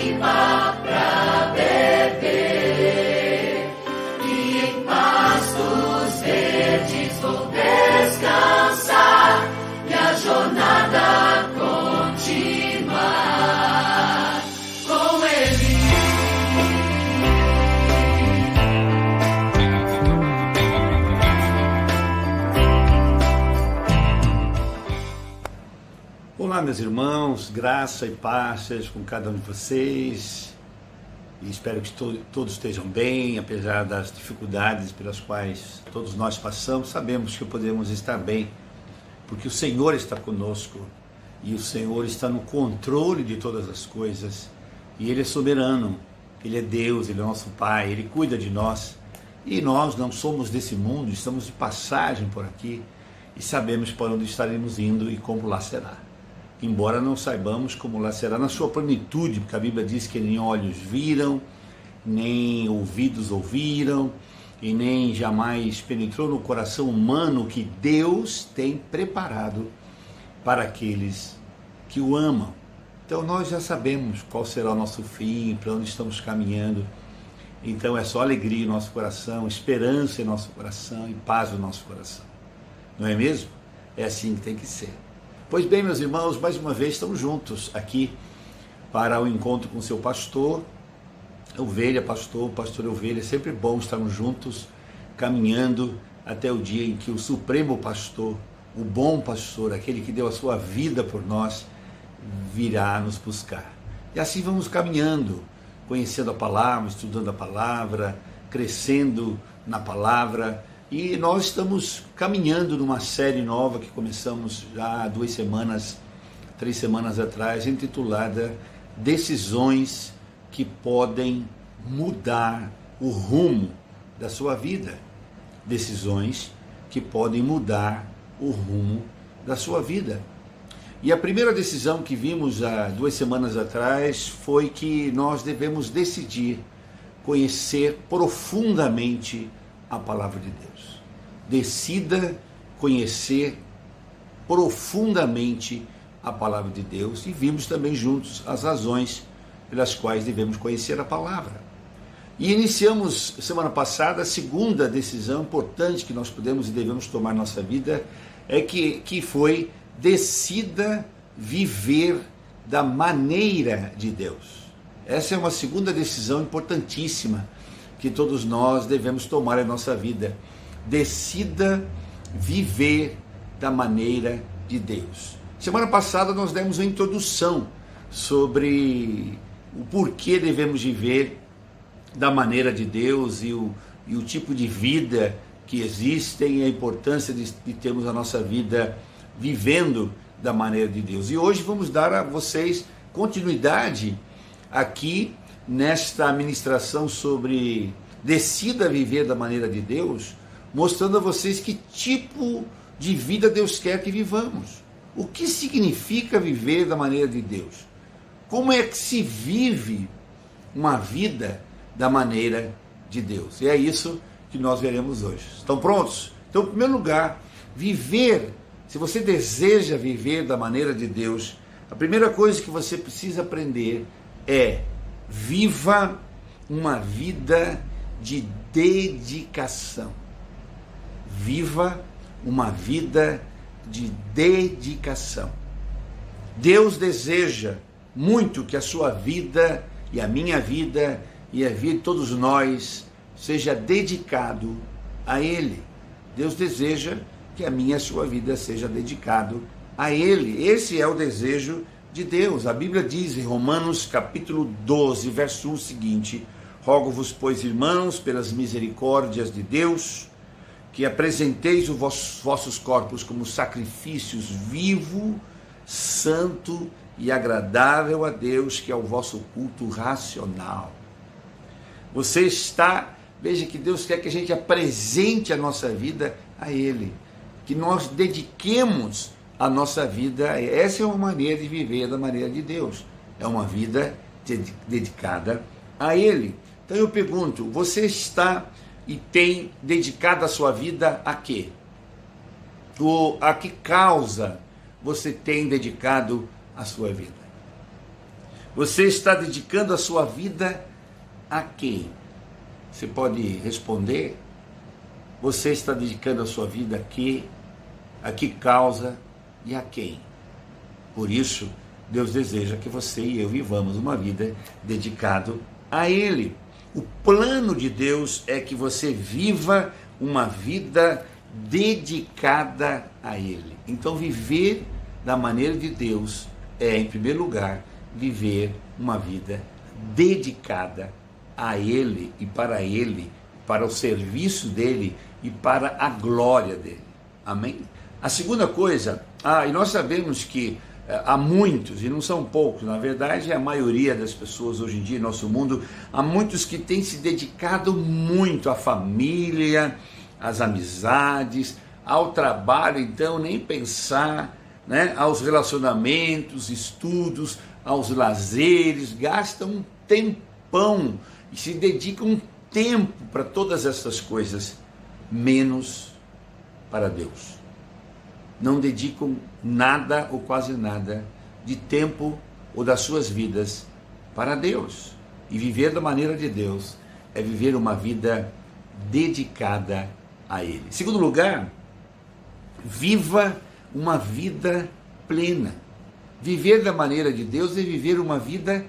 limpa pra beber, e em pastos verdes vou descansar, e a jornada continuar com Ele. Olá, meus irmãos, graça e paz seja com cada um de vocês, e espero que todos estejam bem, apesar das dificuldades pelas quais todos nós passamos. Sabemos que podemos estar bem, porque o Senhor está conosco, e o Senhor está no controle de todas as coisas, e Ele é soberano, Ele é Deus, Ele é nosso Pai, Ele cuida de nós, e nós não somos desse mundo, estamos de passagem por aqui, e sabemos para onde estaremos indo e como lá será. Embora não saibamos como lá será na sua plenitude, porque a Bíblia diz que nem olhos viram, nem ouvidos ouviram, e nem jamais penetrou no coração humano que Deus tem preparado para aqueles que o amam. Então nós já sabemos qual será o nosso fim, para onde estamos caminhando. Então é só alegria em nosso coração, esperança em nosso coração e paz no nosso coração. Não é mesmo? É assim que tem que ser. Pois bem, meus irmãos, mais uma vez estamos juntos aqui para o encontro com o seu pastor Ovelha, pastor Ovelha. É sempre bom estarmos juntos, caminhando até o dia em que o Supremo Pastor, o bom pastor, aquele que deu a sua vida por nós, virá nos buscar. E assim vamos caminhando, conhecendo a palavra, estudando a palavra, crescendo na palavra. E nós estamos caminhando numa série nova que começamos já há 3 semanas atrás, intitulada Decisões que podem mudar o rumo da sua vida. Decisões que podem mudar o rumo da sua vida. E a primeira decisão que vimos há 2 semanas atrás foi que nós devemos decidir conhecer profundamente a palavra de Deus. Decida conhecer profundamente a palavra de Deus, e vimos também juntos as razões pelas quais devemos conhecer a palavra. E iniciamos semana passada a segunda decisão importante que nós podemos e devemos tomar na nossa vida, que foi: decida viver da maneira de Deus. Essa é uma segunda decisão importantíssima que todos nós devemos tomar em nossa vida. Decida viver da maneira de Deus. Semana passada nós demos uma introdução sobre o porquê devemos viver da maneira de Deus e o tipo de vida que existem, e a importância de termos a nossa vida vivendo da maneira de Deus. E hoje vamos dar a vocês continuidade aqui nesta ministração sobre decida viver da maneira de Deus, mostrando a vocês que tipo de vida Deus quer que vivamos. O que significa viver da maneira de Deus? Como é que se vive uma vida da maneira de Deus? E é isso que nós veremos hoje. Estão prontos? Então, em primeiro lugar, se você deseja viver da maneira de Deus, a primeira coisa que você precisa aprender é: viva uma vida de dedicação. Viva uma vida de dedicação. Deus deseja muito que a sua vida e a minha vida e a vida de todos nós seja dedicado a Ele. Deus deseja que a minha e a sua vida seja dedicado a Ele. Esse é o desejo de Deus. A Bíblia diz em Romanos capítulo 12, verso 1 o seguinte: rogo-vos, pois, irmãos, pelas misericórdias de Deus, que apresenteis os vossos corpos como sacrifícios vivo, santo e agradável a Deus, que é o vosso culto racional. Veja que Deus quer que a gente apresente a nossa vida a Ele, que nós dediquemos a nossa vida. Essa é uma maneira de viver da maneira de Deus, é uma vida dedicada a Ele. Então eu pergunto, você está e tem dedicado a sua vida a quê? A que causa você tem dedicado a sua vida? Você está dedicando a sua vida a quem? Você pode responder? Você está dedicando a sua vida a quê? A que causa e a quem? Por isso, Deus deseja que você e eu vivamos uma vida dedicada a Ele. O plano de Deus é que você viva uma vida dedicada a Ele. Então, viver da maneira de Deus é, em primeiro lugar, viver uma vida dedicada a Ele e para o serviço dEle e para a glória dEle. Amém? A segunda coisa, e nós sabemos que há muitos, e não são poucos, na verdade é a maioria das pessoas hoje em dia em nosso mundo, há muitos que têm se dedicado muito à família, às amizades, ao trabalho, então nem pensar, né, aos relacionamentos, estudos, aos lazeres, gastam um tempão e se dedicam um tempo para todas essas coisas, menos para Deus. Não dedicam nada ou quase nada de tempo ou das suas vidas para Deus. E viver da maneira de Deus é viver uma vida dedicada a Ele. Em segundo lugar, viva uma vida plena. Viver da maneira de Deus é viver uma vida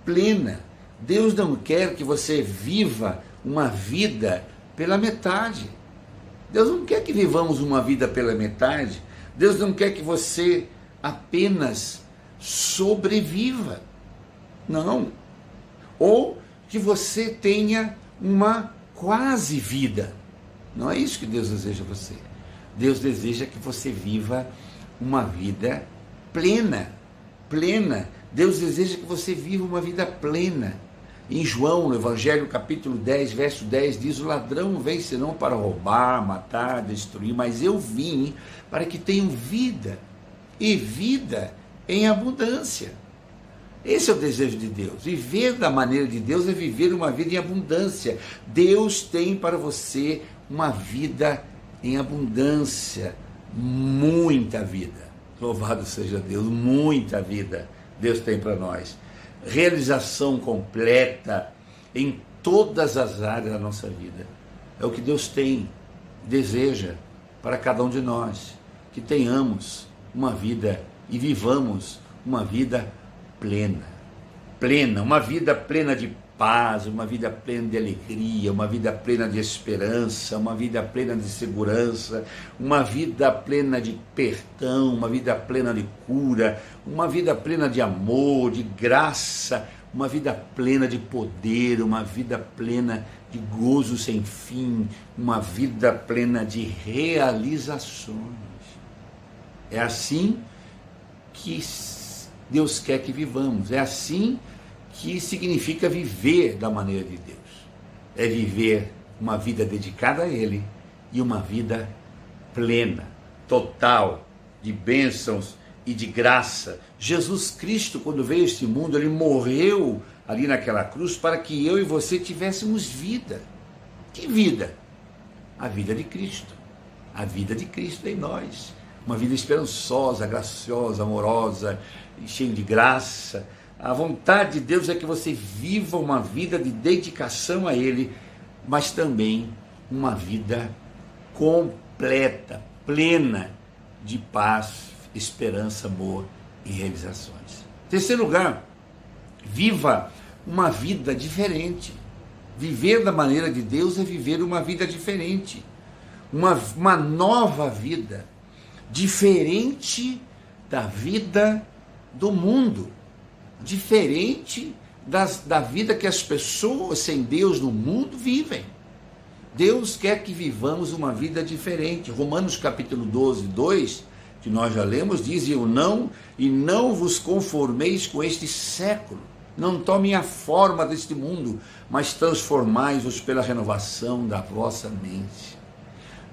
plena. Deus não quer que você viva uma vida pela metade. Deus não quer que vivamos uma vida pela metade. Deus não quer que você apenas sobreviva. Não. Ou que você tenha uma quase vida. Não é isso que Deus deseja você. Deus deseja que você viva uma vida plena. Plena. Deus deseja que você viva uma vida plena. Em João, no Evangelho, capítulo 10, verso 10, diz: o ladrão não vem senão para roubar, matar, destruir, mas eu vim para que tenham vida, e vida em abundância. Esse é o desejo de Deus. Viver da maneira de Deus é viver uma vida em abundância. Deus tem para você uma vida em abundância, muita vida. Louvado seja Deus, muita vida Deus tem para nós. Realização completa em todas as áreas da nossa vida. É o que Deus tem, deseja para cada um de nós, que tenhamos uma vida e vivamos uma vida plena. Plena, uma vida plena de paz, uma vida plena de alegria, uma vida plena de esperança, uma vida plena de segurança, uma vida plena de perdão, uma vida plena de cura, uma vida plena de amor, de graça, uma vida plena de poder, uma vida plena de gozo sem fim, uma vida plena de realizações. É assim que Deus quer que vivamos, é assim que significa viver da maneira de Deus. É viver uma vida dedicada a Ele e uma vida plena, total, de bênçãos e de graça. Jesus Cristo, quando veio a este mundo, Ele morreu ali naquela cruz para que eu e você tivéssemos vida. Que vida? A vida de Cristo. A vida de Cristo em nós. Uma vida esperançosa, graciosa, amorosa, cheia de graça. A vontade de Deus é que você viva uma vida de dedicação a Ele, mas também uma vida completa, plena de paz, esperança, amor e realizações. Terceiro lugar, viva uma vida diferente. Viver da maneira de Deus é viver uma vida diferente, uma nova vida, diferente da vida do mundo. Diferente da vida que as pessoas sem Deus no mundo vivem. Deus quer que vivamos uma vida diferente. Romanos capítulo 12, 2, que nós já lemos, diz: e não vos conformeis com este século. Não tomem a forma deste mundo, mas transformai-vos pela renovação da vossa mente.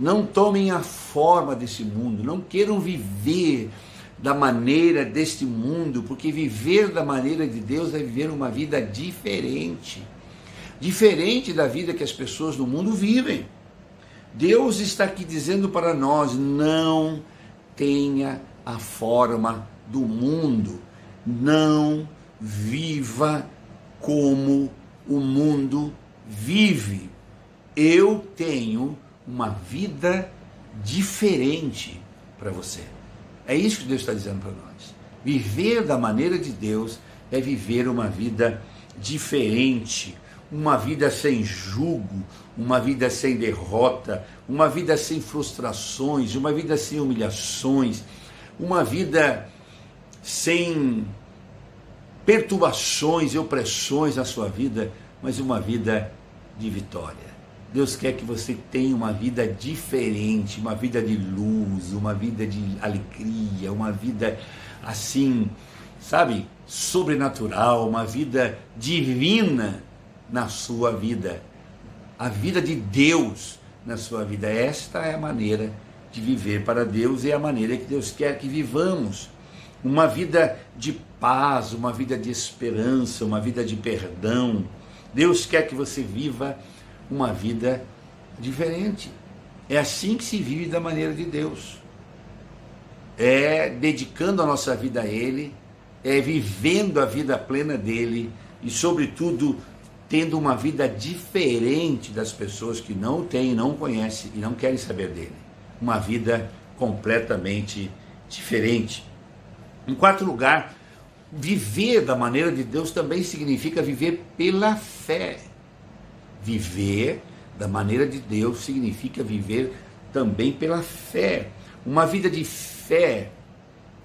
Não tomem a forma desse mundo, não queiram viver da maneira deste mundo, porque viver da maneira de Deus é viver uma vida diferente. Diferente da vida que as pessoas no mundo vivem. Deus está aqui dizendo para nós: não tenha a forma do mundo. Não viva como o mundo vive. Eu tenho uma vida diferente para você. É isso que Deus está dizendo para nós. Viver da maneira de Deus é viver uma vida diferente, uma vida sem jugo, uma vida sem derrota, uma vida sem frustrações, uma vida sem humilhações, uma vida sem perturbações e opressões na sua vida, mas uma vida de vitória. Deus quer que você tenha uma vida diferente, uma vida de luz, uma vida de alegria, uma vida assim, sabe, sobrenatural, uma vida divina na sua vida. A vida de Deus na sua vida. Esta é a maneira de viver para Deus e é a maneira que Deus quer que vivamos. Uma vida de paz, uma vida de esperança, uma vida de perdão. Deus quer que você viva uma vida diferente. É assim que se vive da maneira de Deus. É dedicando a nossa vida a Ele, é vivendo a vida plena dEle e, sobretudo, tendo uma vida diferente das pessoas que não o têm, não o conhecem e não querem saber dEle. Uma vida completamente diferente. Em quarto lugar, viver da maneira de Deus também significa viver pela fé. Viver da maneira de Deus significa viver também pela fé. Uma vida de fé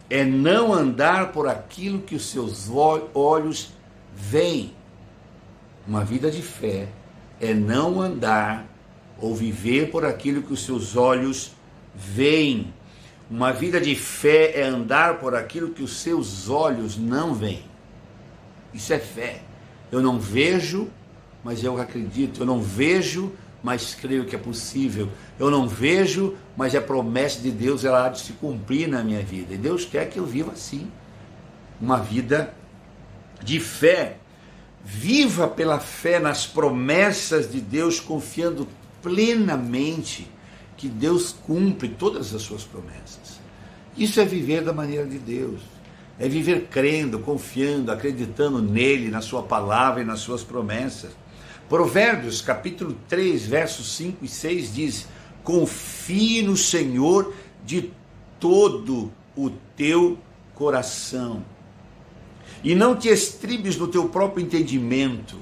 é não andar por aquilo que os seus olhos veem. Uma vida de fé é não andar ou viver por aquilo que os seus olhos veem. Uma vida de fé é andar por aquilo que os seus olhos não veem. Isso é fé. Eu não vejo, mas eu acredito. Eu não vejo, mas creio que é possível. Eu não vejo, mas a promessa de Deus ela há de se cumprir na minha vida. E Deus quer que eu viva assim. Uma vida de fé. Viva pela fé nas promessas de Deus, confiando plenamente que Deus cumpre todas as suas promessas. Isso é viver da maneira de Deus. É viver crendo, confiando, acreditando nele, na sua palavra e nas suas promessas. Provérbios, capítulo 3, versos 5 e 6 diz: confie no Senhor de todo o teu coração e não te estribes no teu próprio entendimento.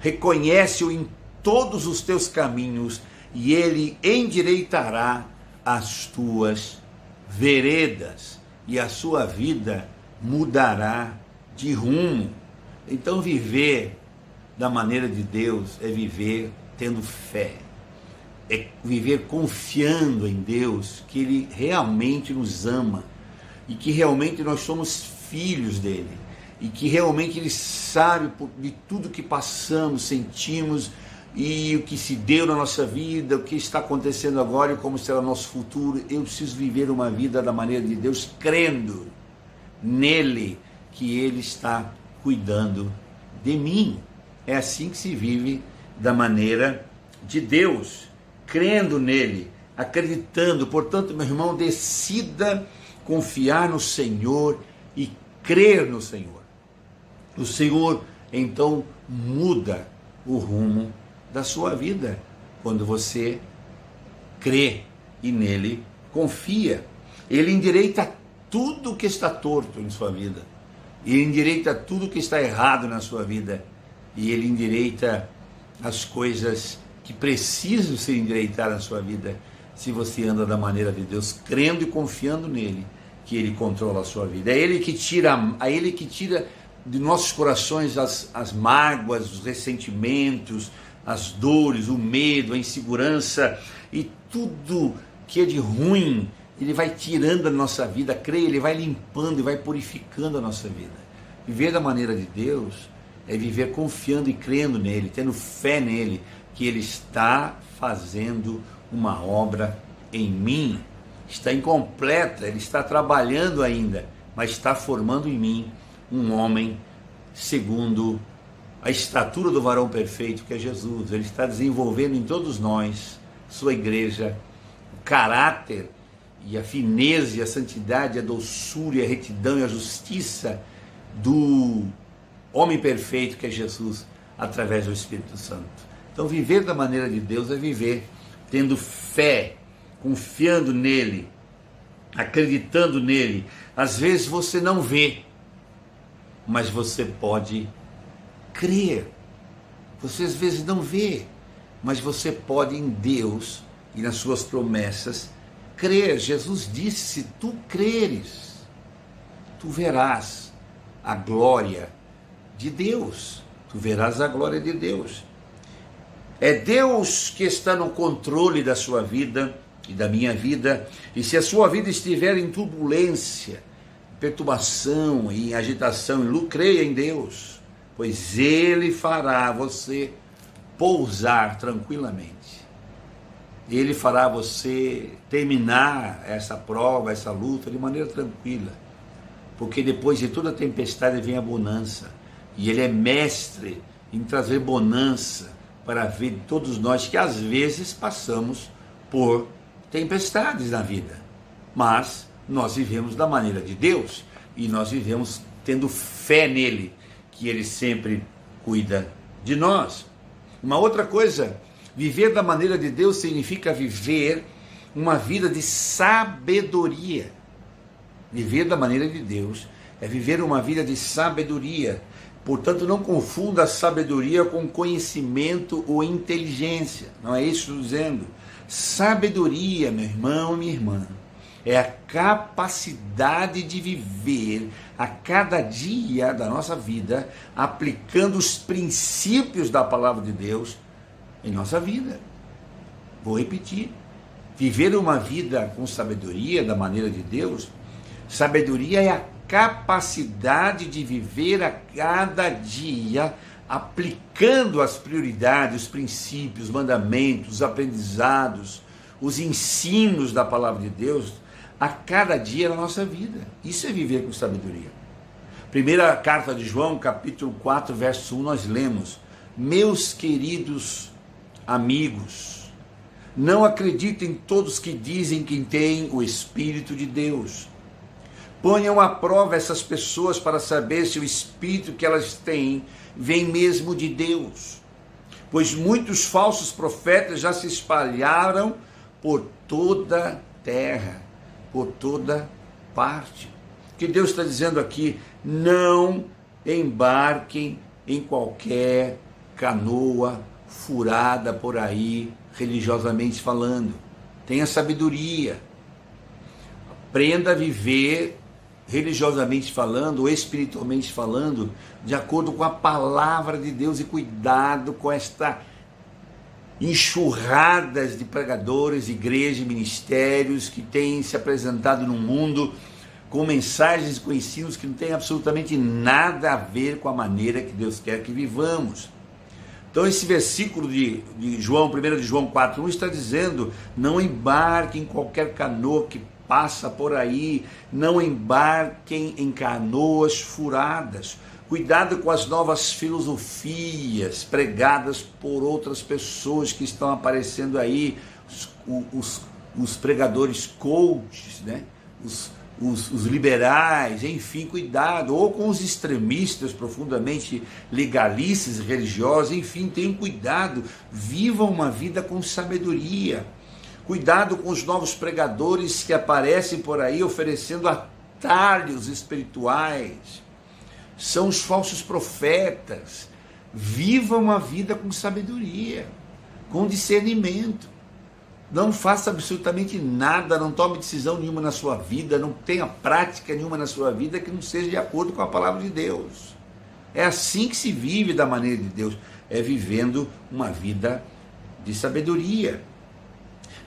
Reconhece-o em todos os teus caminhos e ele endireitará as tuas veredas e a sua vida mudará de rumo. Então viver da maneira de Deus é viver tendo fé, é viver confiando em Deus, que Ele realmente nos ama e que realmente nós somos filhos dEle e que realmente Ele sabe de tudo que passamos, sentimos e o que se deu na nossa vida, o que está acontecendo agora e como será o nosso futuro. Eu preciso viver uma vida da maneira de Deus, crendo nele, que Ele está cuidando de mim. É assim que se vive da maneira de Deus, crendo nele, acreditando. Portanto, meu irmão, decida confiar no Senhor e crer no Senhor. O Senhor, então, muda o rumo da sua vida, quando você crê e nele confia. Ele endireita tudo que está torto em sua vida. Ele endireita tudo que está errado na sua vida. E Ele endireita as coisas que precisam ser endireitadas na sua vida, se você anda da maneira de Deus, crendo e confiando nele, que Ele controla a sua vida. É Ele que tira de nossos corações as mágoas, os ressentimentos, as dores, o medo, a insegurança e tudo que é de ruim. Ele vai tirando da nossa vida, creia, Ele vai limpando e vai purificando a nossa vida. Viver da maneira de Deus é viver confiando e crendo nele, tendo fé nele, que ele está fazendo uma obra em mim. Está incompleta, ele está trabalhando ainda, mas está formando em mim um homem segundo a estatura do varão perfeito, que é Jesus. Ele está desenvolvendo em todos nós, sua igreja, o caráter e a fineza e a santidade, a doçura e a retidão e a justiça do homem perfeito que é Jesus, através do Espírito Santo. Então, viver da maneira de Deus é viver tendo fé, confiando nele, acreditando nele. Às vezes você não vê, mas você pode crer. Você às vezes não vê, mas você pode em Deus e nas suas promessas crer. Jesus disse: se tu creres, tu verás a glória de Deus. Tu verás a glória de Deus. É Deus que está no controle da sua vida e da minha vida. E se a sua vida estiver em turbulência, perturbação, em agitação, creia em Deus, pois Ele fará você pousar tranquilamente. Ele fará você terminar essa prova, essa luta de maneira tranquila. Porque depois de toda tempestade vem a bonança. E Ele é mestre em trazer bonança para a vida de todos nós que às vezes passamos por tempestades na vida. Mas nós vivemos da maneira de Deus e nós vivemos tendo fé nele, que Ele sempre cuida de nós. Uma outra coisa, viver da maneira de Deus significa viver uma vida de sabedoria. Viver da maneira de Deus é viver uma vida de sabedoria. Portanto, não confunda a sabedoria com conhecimento ou inteligência. Não é isso que estou dizendo. Sabedoria, meu irmão e minha irmã, é a capacidade de viver a cada dia da nossa vida, aplicando os princípios da palavra de Deus em nossa vida. Vou repetir. Viver uma vida com sabedoria, da maneira de Deus. Sabedoria é a capacidade de viver a cada dia, aplicando as prioridades, os princípios, os mandamentos, os aprendizados, os ensinos da palavra de Deus a cada dia na nossa vida. Isso é viver com sabedoria. Primeira carta de João, capítulo 4, verso 1, nós lemos: meus queridos amigos, não acreditem todos que dizem que têm o Espírito de Deus. Ponham à prova essas pessoas para saber se o Espírito que elas têm vem mesmo de Deus. Pois muitos falsos profetas já se espalharam por toda a terra, por toda parte. O que Deus está dizendo aqui? Não embarquem em qualquer canoa furada por aí, religiosamente falando. Tenha sabedoria. Aprenda a viver religiosamente falando, ou espiritualmente falando, de acordo com a palavra de Deus, e cuidado com esta enxurradas de pregadores, igrejas e ministérios que têm se apresentado no mundo com mensagens e com ensinos que não têm absolutamente nada a ver com a maneira que Deus quer que vivamos. Então esse versículo de João, 1 de João 4:1 está dizendo: não embarquem em qualquer canoa que passa por aí, não embarquem em canoas furadas. Cuidado com as novas filosofias pregadas por outras pessoas que estão aparecendo aí, os pregadores coaches, né? Os liberais, enfim, cuidado, ou com os extremistas profundamente legalistas, religiosos, enfim, tenham cuidado, vivam uma vida com sabedoria. Cuidado com os novos pregadores que aparecem por aí oferecendo atalhos espirituais. São os falsos profetas. Viva uma vida com sabedoria, com discernimento. Não faça absolutamente nada, não tome decisão nenhuma na sua vida, não tenha prática nenhuma na sua vida que não seja de acordo com a palavra de Deus. É assim que se vive da maneira de Deus, é vivendo uma vida de sabedoria.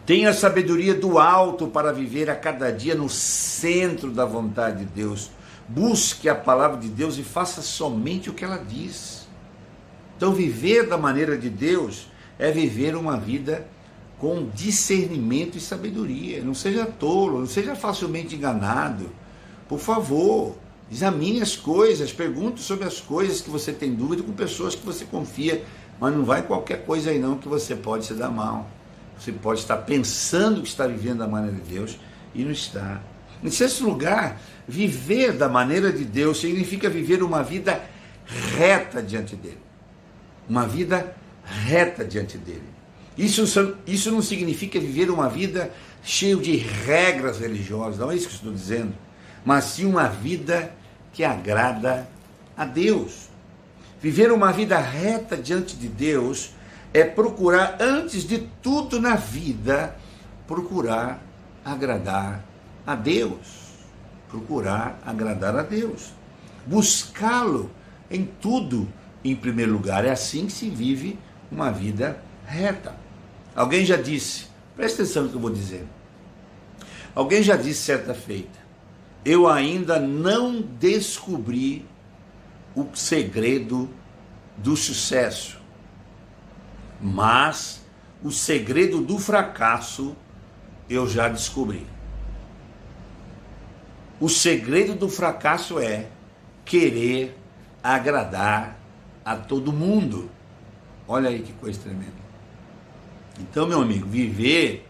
Tenha a sabedoria do alto para viver a cada dia no centro da vontade de Deus. Busque a palavra de Deus e faça somente o que ela diz. Então, viver da maneira de Deus é viver uma vida com discernimento e sabedoria. Não seja tolo, não seja facilmente enganado. Por favor, examine as coisas, pergunte sobre as coisas que você tem dúvida com pessoas que você confia, mas não vai qualquer coisa aí não que você pode se dar mal. Você pode estar pensando que está vivendo da maneira de Deus e não está. Em sexto lugar, viver da maneira de Deus significa viver uma vida reta diante dele. Uma vida reta diante dele. Isso não significa viver uma vida cheia de regras religiosas, não é isso que eu estou dizendo, mas sim uma vida que agrada a Deus. Viver uma vida reta diante de Deus é procurar, antes de tudo na vida, procurar agradar a Deus. Procurar agradar a Deus. Buscá-lo em tudo, em primeiro lugar. É assim que se vive uma vida reta. Alguém já disse, presta atenção no que eu vou dizer. Alguém já disse certa feita: eu ainda não descobri o segredo do sucesso, mas o segredo do fracasso eu já descobri. O segredo do fracasso é querer agradar a todo mundo. Olha aí que coisa tremenda. Então, meu amigo, viver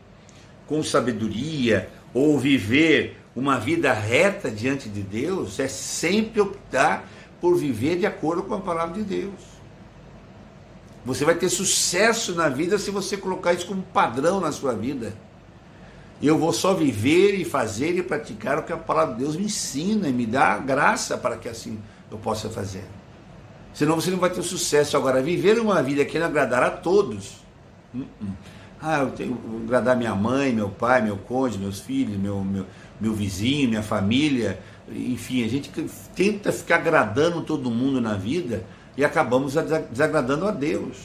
com sabedoria ou viver uma vida reta diante de Deus é sempre optar por viver de acordo com a palavra de Deus. Você vai ter sucesso na vida se você colocar isso como padrão na sua vida. Eu vou só viver e fazer e praticar o que a palavra de Deus me ensina e me dá graça para que assim eu possa fazer. Senão você não vai ter sucesso. Agora, viver uma vida que não agradar a todos. Eu tenho que agradar minha mãe, meu pai, meu cônjuge, meus filhos, meu vizinho, minha família. Enfim, a gente tenta ficar agradando todo mundo na vida e acabamos desagradando a Deus.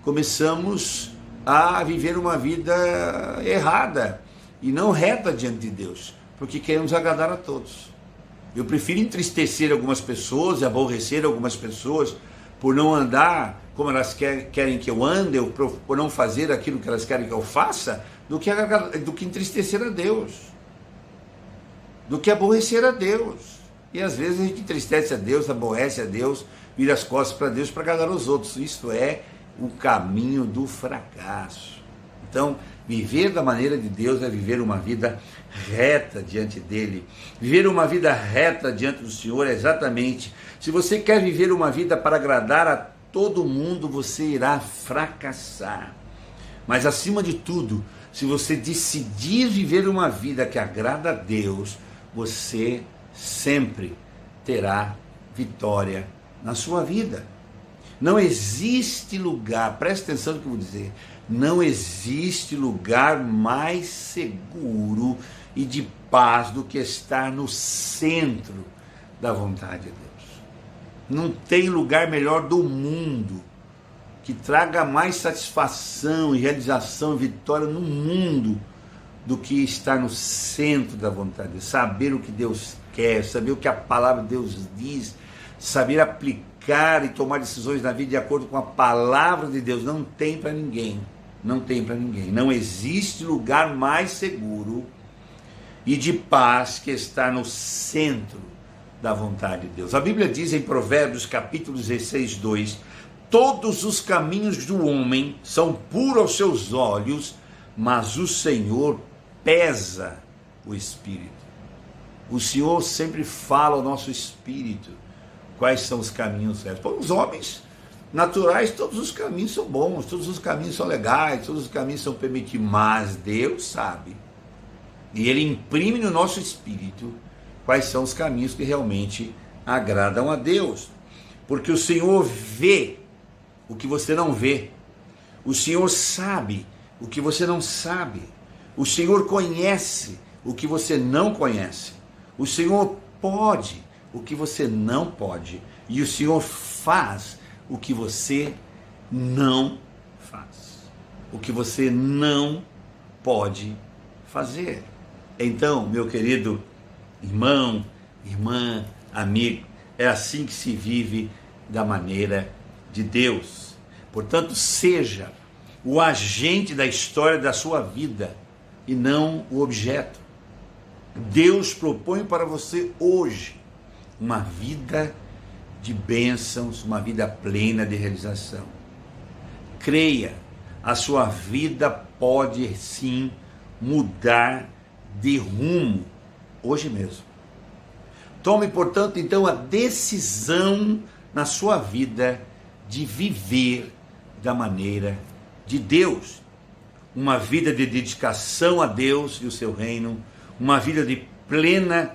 Começamos a viver uma vida errada e não reta diante de Deus, porque queremos agradar a todos. Eu prefiro entristecer algumas pessoas e aborrecer algumas pessoas por não andar como elas querem que eu ande, ou por não fazer aquilo que elas querem que eu faça, do que entristecer a Deus, do que aborrecer a Deus. E às vezes a gente entristece a Deus, aborrece a Deus, vira as costas para Deus para agradar os outros. Isto é o caminho do fracasso. Então, viver da maneira de Deus é viver uma vida reta diante dele. Viver uma vida reta diante do Senhor é exatamente, se você quer viver uma vida para agradar a todo mundo, você irá fracassar. Mas acima de tudo, se você decidir viver uma vida que agrada a Deus, você sempre terá vitória na sua vida. Não existe lugar, presta atenção no que eu vou dizer, não existe lugar mais seguro e de paz do que estar no centro da vontade de Deus. Não tem lugar melhor do mundo que traga mais satisfação e realização e vitória no mundo do que estar no centro da vontade de Deus. Saber o que Deus quer, saber o que a palavra de Deus diz, saber aplicar e tomar decisões na vida de acordo com a palavra de Deus. Não tem para ninguém. Não tem para ninguém. Não existe lugar mais seguro e de paz que estar no centro da vontade de Deus. A Bíblia diz em Provérbios capítulo 16, 2: todos os caminhos do homem são puros aos seus olhos, mas o Senhor pesa o espírito. O Senhor sempre fala ao nosso espírito quais são os caminhos certos. Para os homens naturais, todos os caminhos são bons, todos os caminhos são legais, todos os caminhos são permitidos, mas Deus sabe, e Ele imprime no nosso espírito quais são os caminhos que realmente agradam a Deus, porque o Senhor vê o que você não vê, o Senhor sabe o que você não sabe, o Senhor conhece o que você não conhece, o Senhor pode o que você não pode, e o Senhor faz o que você não faz, o que você não pode fazer. Então, meu querido irmão, irmã, amigo, é assim que se vive da maneira de Deus. Portanto, seja o agente da história da sua vida e não o objeto. Deus propõe para você hoje uma vida de bênçãos, uma vida plena de realização. Creia, a sua vida pode sim mudar de rumo hoje mesmo. Tome, portanto, então a decisão na sua vida de viver da maneira de Deus. Uma vida de dedicação a Deus e o seu reino, uma vida plena,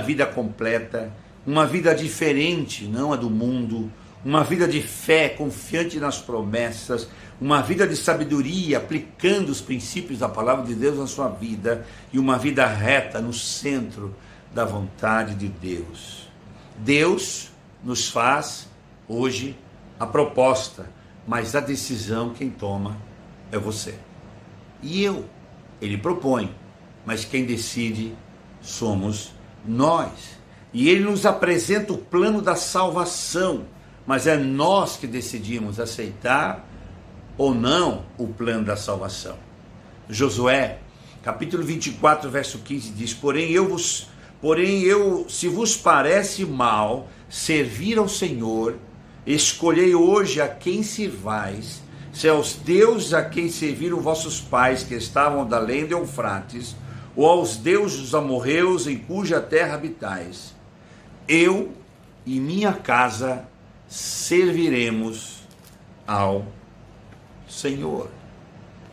vida completa, uma vida diferente, não a do mundo, uma vida de fé, confiante nas promessas, uma vida de sabedoria, aplicando os princípios da palavra de Deus na sua vida, e uma vida reta no centro da vontade de Deus. Deus nos faz hoje a proposta, mas a decisão quem toma é você. E eu. Ele propõe, mas quem decide somos nós. E ele nos apresenta o plano da salvação, mas é nós que decidimos aceitar ou não o plano da salvação. Josué, capítulo 24, verso 15 diz: Porém, se vos parece mal servir ao Senhor, escolhei hoje a quem sirvais, se aos deuses a quem serviram vossos pais que estavam da além do Eufrates, ou aos deuses dos amorreus em cuja terra habitais. Eu e minha casa serviremos ao Senhor.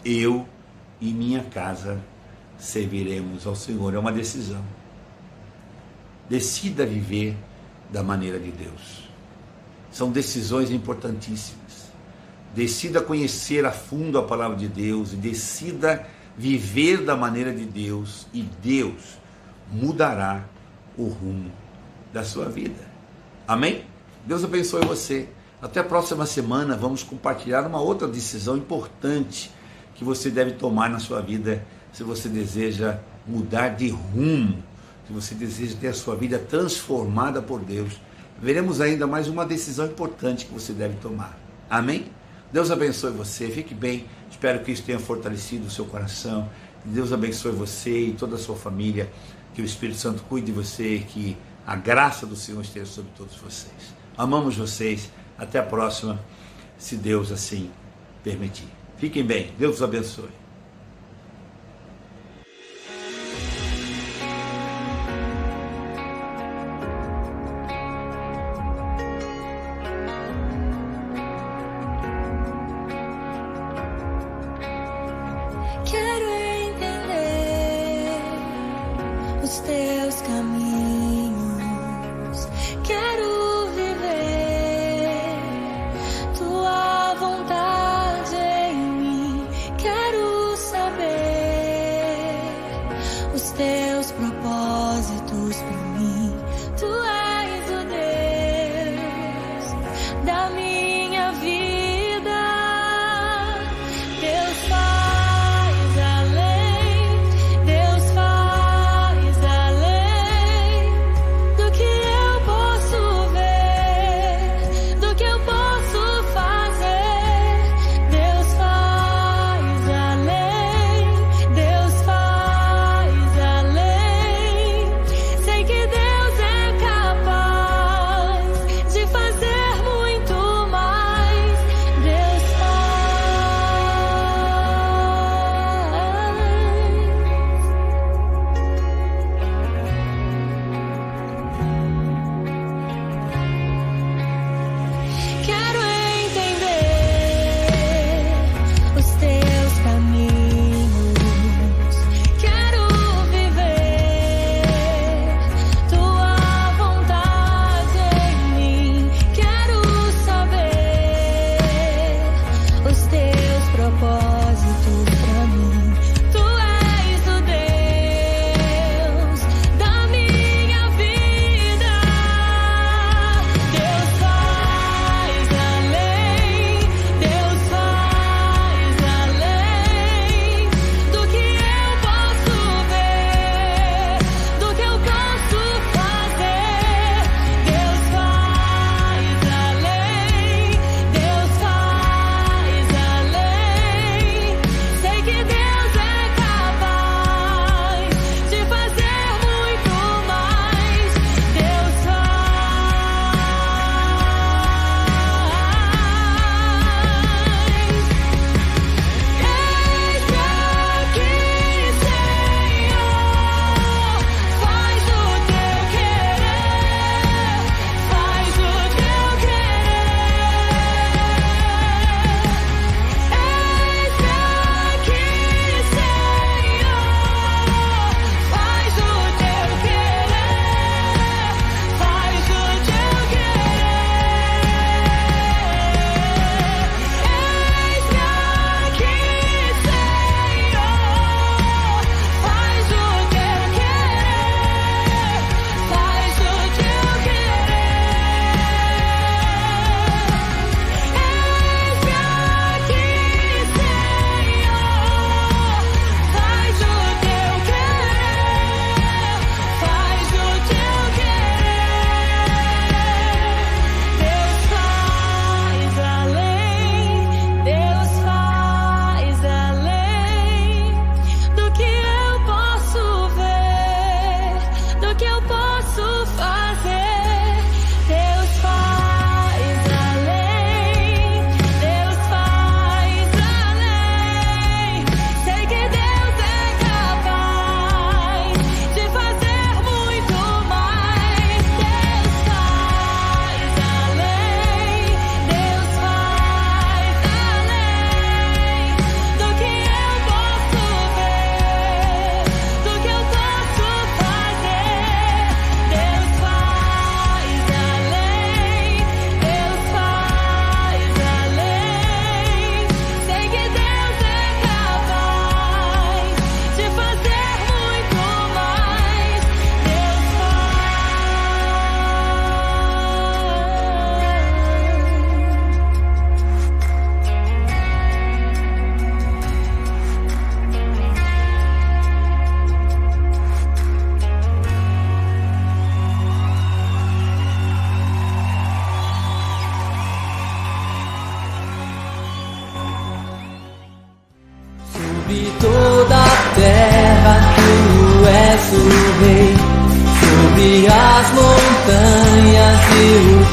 Eu e minha casa serviremos ao Senhor. É uma decisão. Decida viver da maneira de Deus. São decisões importantíssimas. Decida conhecer a fundo a palavra de Deus e decida viver da maneira de Deus, e Deus mudará o rumo da sua vida. Amém? Deus abençoe você. Até a próxima semana vamos compartilhar uma outra decisão importante que você deve tomar na sua vida, se você deseja mudar de rumo, se você deseja ter a sua vida transformada por Deus. Veremos ainda mais uma decisão importante que você deve tomar. Amém? Deus abençoe você, fique bem, espero que isso tenha fortalecido o seu coração. Deus abençoe você e toda a sua família, que o Espírito Santo cuide de você, que a graça do Senhor esteja sobre todos vocês. Amamos vocês, até a próxima, se Deus assim permitir. Fiquem bem, Deus os abençoe. Quero entender os teus caminhos, quero viver tua vontade em mim, quero saber os teus propósitos por mim. Tu és o Deus da minha vida, Deus faz além, Deus faz além do que eu posso ver, do que eu posso fazer. Deus faz além, Deus faz além. Sei que Deus é capaz de fazer muito mais nosso Rei, sobre as montanhas e os